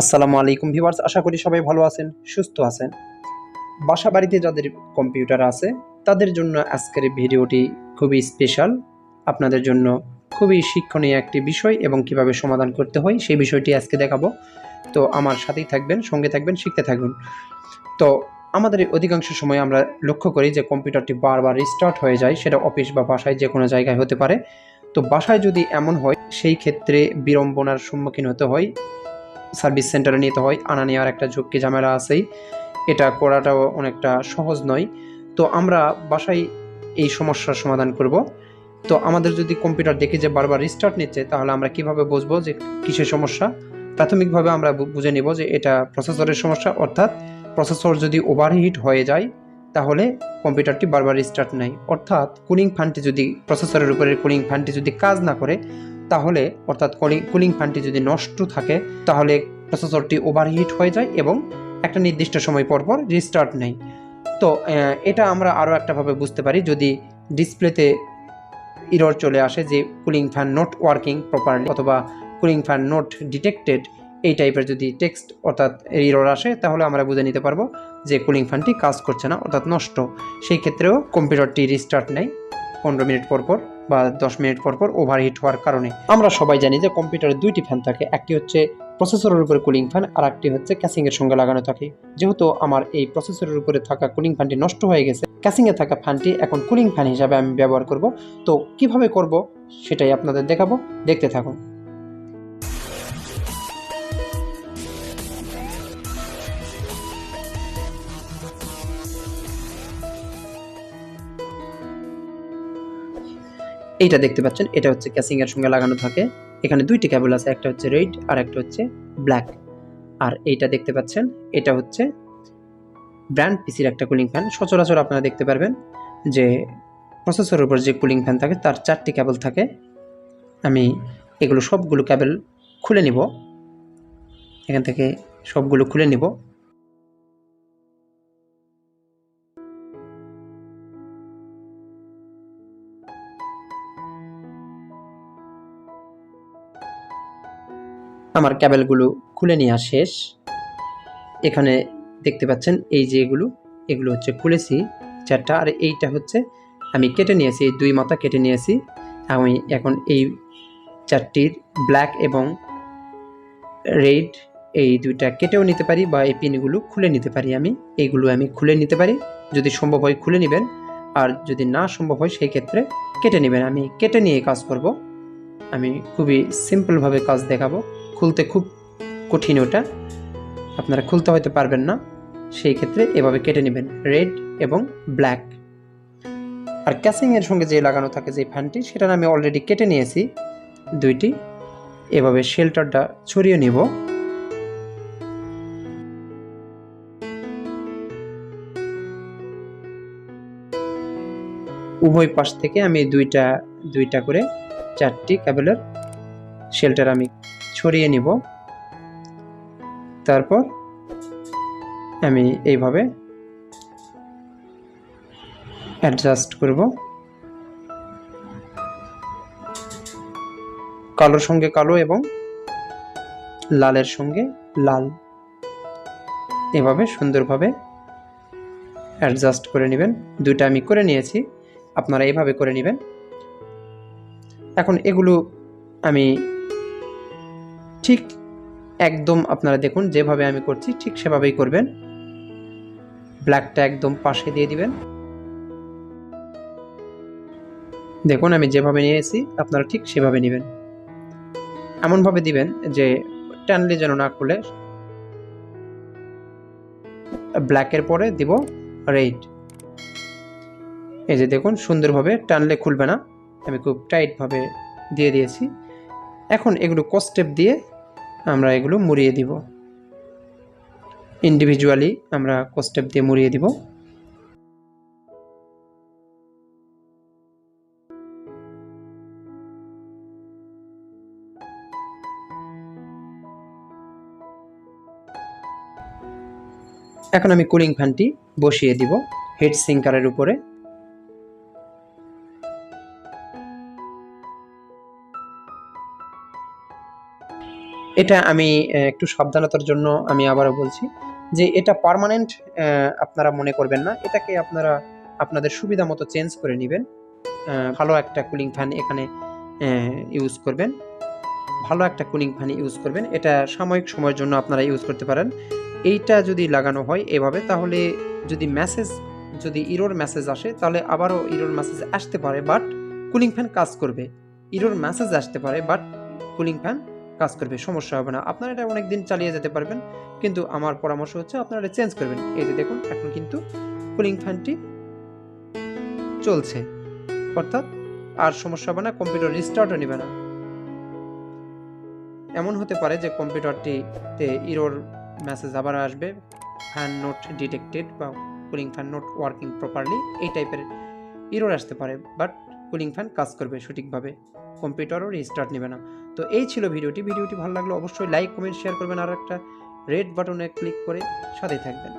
আসসালামু আলাইকুম ভিউয়ার্স, আশা করি সবাই ভালো আছেন, সুস্থ আছেন। বাসা বাড়িতে যাদের কম্পিউটার আছে তাদের জন্য আজকের এই ভিডিওটি খুবই স্পেশাল। আপনাদের জন্য খুবই শিক্ষণীয় একটি বিষয় এবং কিভাবে সমাধান করতে হয় সেই বিষয়টি আজকে দেখাবো। তো আমার সাথেই থাকবেন, সঙ্গে থাকবেন, শিখতে থাকবেন। তো আমাদের অধিকাংশ সময় আমরা লক্ষ্য করি যে কম্পিউটারটি বারবার রিস্টার্ট হয়ে যায়, সেটা অফিস বা বাসায় যে কোনো জায়গায় হতে পারে। তো বাসায় যদি এমন হয় সেই ক্ষেত্রে বিড়ম্বনার সম্মুখীন হতে হয়, সার্ভিস সেন্টারে নিতে হয়, আনা নেওয়ার একটা ঝক্কি ঝামেলা আছেই, এটা করাটাও অনেকটা সহজ নয়। তো আমরা বাসায় এই সমস্যার সমাধান করব। তো আমাদের যদি কম্পিউটার দেখি যে বারবার রিস্টার্ট নিচ্ছে, তাহলে আমরা কিভাবে বুঝবো যে কিসের সমস্যা? প্রাথমিকভাবে আমরা বুঝে নিব যে এটা প্রসেসরের সমস্যা, অর্থাৎ প্রসেসর যদি ওভারহিট হয়ে যায় তাহলে কম্পিউটারটি বারবার রিস্টার্ট নেয়। অর্থাৎ কুলিং ফ্যানটি যদি প্রসেসরের উপরের কুলিং ফ্যানটি যদি কাজ না করে, তাহলে অর্থাৎ কুলিং ফ্যানটি যদি নষ্ট থাকে, তাহলে প্রসেসরটি ওভারহিট হয়ে যায় এবং একটা নির্দিষ্ট সময় পর পর রিস্টার্ট নেয়। তো এটা আমরা আরও একটাভাবে বুঝতে পারি, যদি ডিসপ্লেতে ইরর চলে আসে যে cooling fan not working properly অথবা কুলিং ফ্যান নট ডিটেক্টেড, এই টাইপের যদি টেক্সট অর্থাৎ ইরর আসে, তাহলে আমরা বুঝে নিতে পারবো যে কুলিং ফ্যানটি কাজ করছে না, অর্থাৎ নষ্ট। সেই ক্ষেত্রেও কম্পিউটারটি রিস্টার্ট নেয় 15 মিনিট পর পর বা 10 মিনিট পর পর ওভারহিট হওয়ার কারণে। আমরা সবাই জানি যে কম্পিউটারে দুইটি ফ্যান থাকে, একটি হচ্ছে প্রসেসরের উপরে কুলিং ফ্যান আর একটি হচ্ছে ক্যাসিংয়ের সঙ্গে লাগানো থাকে। যেহেতু আমার এই প্রসেসরের উপরে থাকা কুলিং ফ্যানটি নষ্ট হয়ে গেছে, ক্যাসিংয়ে থাকা ফ্যানটি এখন কুলিং ফ্যান হিসাবে আমি ব্যবহার করব। তো কিভাবে করব সেটাই আপনাদের দেখাবো, দেখতে থাকুন। এইটা দেখতে পাচ্ছেন, এটা হচ্ছে ক্যাসিংয়ের সঙ্গে লাগানো থাকে। এখানে দুইটি কেবল আছে, একটা হচ্ছে রেড আর একটা হচ্ছে ব্ল্যাক। আর এইটা দেখতে পাচ্ছেন, এটা হচ্ছে ব্র্যান্ড পিসির একটা কুলিং ফ্যান। সচরাচর আপনারা দেখতে পারবেন যে প্রসেসরের উপর যে কুলিং ফ্যান থাকে তার 4টি কেবল থাকে। আমি এগুলো সবগুলো কেবল খুলে নিব, এখান থেকে সবগুলো খুলে নিব। আমার কেবলগুলো খুলে নেওয়া শেষ। এখানে দেখতে পাচ্ছেন এই যে এগুলো হচ্ছে খুলেছি 4টা, আর এইটা হচ্ছে আমি কেটে নিয়েছি, এই 2 মাথা কেটে নিয়েছি। আমি এখন এই 4টির ব্ল্যাক এবং রেড এই 2টা কেটেও নিতে পারি বা এই পিনগুলো খুলে নিতে পারি। আমি খুলে নিতে পারি, যদি সম্ভব হয় খুলে নেবেন, আর যদি না সম্ভব হয় সেই ক্ষেত্রে কেটে নেবেন। আমি কেটে নিয়ে কাজ করব। আমি খুবই সিম্পলভাবে কাজ দেখাবো। খুলতে খুব কঠিন, ওটা আপনারা খুলতে হয়তো পারবেন না, সেই ক্ষেত্রে এভাবে কেটে নেবেন রেড এবং ব্ল্যাক। আর ক্যাসিংয়ের সঙ্গে যে লাগানো থাকে যে ফ্যানটি, সেটা আমি অলরেডি কেটে নিয়েছি 2টি। এভাবে শেল্টারটা ছড়িয়ে নিব। উভয় পাশ থেকে আমি দুইটা করে 4টি কেবলের শেল্টার আমি ছড়িয়ে নিব। তারপর আমি এইভাবে অ্যাডজাস্ট করব। কালোর সঙ্গে কালো এবং লালের সঙ্গে লাল, এভাবে সুন্দরভাবে অ্যাডজাস্ট করে নেবেন। 2টা আমি করে নিয়েছি, আপনারা এভাবে করে নেবেন। এখন এগুলো আমি ঠিক একদম আপনারা দেখুন যেভাবে আমি করছি ঠিক সেভাবেই করবেন। ব্ল্যাকটা একদম পাশে দিয়ে দিবেন। দেখুন আমি যেভাবে নিয়েছি আপনারা ঠিক সেভাবে নেবেন। এমনভাবে দিবেন যে টানলে যেন না খুলে। ব্ল্যাকের পরে দিব রেড। এই যে দেখুন সুন্দরভাবে টানলে খুলবে না, আমি খুব টাইটভাবে দিয়ে দিয়েছি। এখন এগুলো স্টেপ দিয়ে আমরা এগুলো মুড়িয়ে দিব, ইন্ডিভিজুয়ালি আমরা স্টেপ দিয়ে মুড়িয়ে দিব। এখন আমি কুলিং ফ্যানটি বসিয়ে দিব হিট সিঙ্কারের উপরে। এটা আমি একটু সাবধানতার জন্য আমি আবারও বলছি যে এটা পার্মানেন্ট আপনারা মনে করবেন না, এটাকে আপনারা আপনাদের সুবিধা মতো চেঞ্জ করে নেবেন। ভালো একটা কুলিং ফ্যান এখানে ইউজ করবেন, ভালো একটা কুলিং ফ্যান ইউজ করবেন। এটা সাময়িক সময়ের জন্য আপনারা ইউজ করতে পারেন। এইটা যদি লাগানো হয় এভাবে, তাহলে যদি ইরোর মেসেজ আসে তাহলে আবারও ইরোর মেসেজ আসতে পারে, বাট কুলিং ফ্যান কাজ করবে। ইরোর মেসেজ আসতে পারে বাট কুলিং ফ্যান কাজ করবে, সমস্যা হবে না। আপনারা এটা অনেকদিন চালিয়ে যেতে পারবেন, কিন্তু আমার পরামর্শ হচ্ছে আপনারা এটা চেঞ্জ করবেন। এই যে দেখুন এখন কিন্তু কুলিং ফ্যানটি চলছে, অর্থাৎ আর সমস্যা হবে না, কম্পিউটার রিস্টার্টও নেবে না। এমন হতে পারে যে কম্পিউটারটিতে ইরোর মেসেজ আবার আসবে, ফ্যান নট ডিটেক্টেড বা cooling fan not working properly, এই টাইপের ইরোর আসতে পারে, বাট কুলিং ফ্যান কাজ করবে সঠিকভাবে, কম্পিউটারও রিস্টার্ট নেবে না। তো এই ছিল ভিডিওটি ভালো লাগলে অবশ্যই লাইক কমেন্ট শেয়ার করবেন, আর একটা রেড বাটনে ক্লিক করে সাথেই থাকবেন।